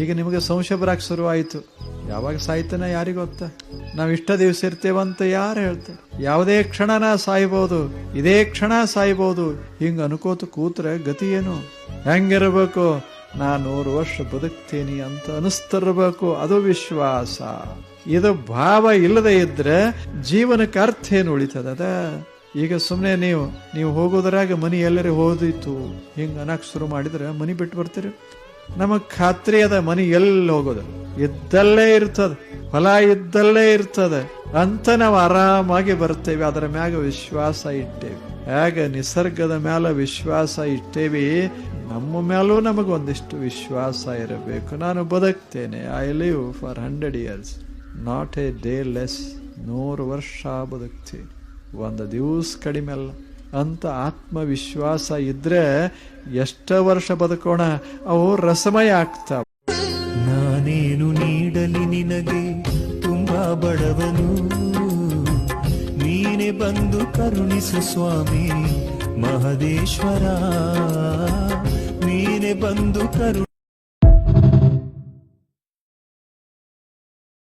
ಈಗ ನಿಮಗೆ ಸಂಶಯ ಬರಕ್ಕೆ ಶುರು ಆಯಿತು. ಯಾವಾಗ ಸಾಯ್ತಾನೆ ಯಾರಿಗೆ ಗೊತ್ತ? ನಾವು ಇಷ್ಟ ದಿವಸ ಇರ್ತೇವಂತ ಯಾರು ಹೇಳ್ತಾರೆ? ಯಾವುದೇ ಕ್ಷಣ ನಾ ಸಾಯ್ಬೋದು, ಇದೇ ಕ್ಷಣ ಸಾಯ್ಬೋದು. ಹಿಂಗ ಅನ್ಕೋತ ಕೂತ್ರೆ ಗತಿ ಏನು? ಹೆಂಗಿರ್ಬೇಕು? ನಾ 100 ವರ್ಷ ಬದುಕ್ತೀನಿ ಅಂತ ಅನಿಸ್ತಿರ್ಬೇಕು. ಅದು ವಿಶ್ವಾಸ. ಇದು ಭಾವ ಇಲ್ಲದೆ ಇದ್ರೆ ಜೀವನಕ್ಕೆ ಅರ್ಥ ಏನು ಉಳಿತದ? ಈಗ ಸುಮ್ಮನೆ ನೀವು ಹೋಗೋದ್ರಾಗ ಮನಿ ಎಲ್ಲರೂ ಹೋದಿತ್ತು ಹಿಂಗ ಅನ್ನಕ್ ಶುರು ಮಾಡಿದ್ರೆ ಮನಿ ಬಿಟ್ಟು ಬರ್ತೀರಿ? ನಮಗ್ ಖಾತ್ರಿ ಅದ ಮನಿ ಎಲ್ಲಿ ಹೋಗೋದು? ಇದ್ದಲ್ಲೇ ಇರ್ತದ, ಹೊಲ ಇದ್ದಲ್ಲೇ ಇರ್ತದೆ ಅಂತ ನಾವು ಆರಾಮಾಗಿ ಬರ್ತೇವೆ. ಅದರ ಮ್ಯಾಗ ವಿಶ್ವಾಸ ಇಟ್ಟೇವಿ. ಹೇಗ ನಿಸರ್ಗದ ಮ್ಯಾಲ ವಿಶ್ವಾಸ ಇಟ್ಟೇವಿ, ನಮ್ಮ ಮೇಲೂ ನಮಗೊಂದಿಷ್ಟು ವಿಶ್ವಾಸ ಇರಬೇಕು. ನಾನು ಬದುಕ್ತೇನೆ, I live for 100 years, not a day less. 100 ವರ್ಷ ಬದುಕ್ತೀನಿ, ಒಂದು ದಿವಸ ಕಡಿಮೆ ಅಲ್ಲ ಅಂತ ಆತ್ಮವಿಶ್ವಾಸ ಇದ್ರೆ ಎಷ್ಟ ವರ್ಷ ಬದುಕೋಣ, ಅವು ರಸಮಯ ಆಗ್ತಾವ. ನಾನೇನು ನೀಡಲಿ ನಿನಗೆ, ತುಂಬಾ ಬಡವನು, ನೀನೆ ಬಂದು ಕರುಣಿಸು ಸ್ವಾಮಿ ಮಹದೇಶ್ವರ, ನೀನೆ ಬಂದು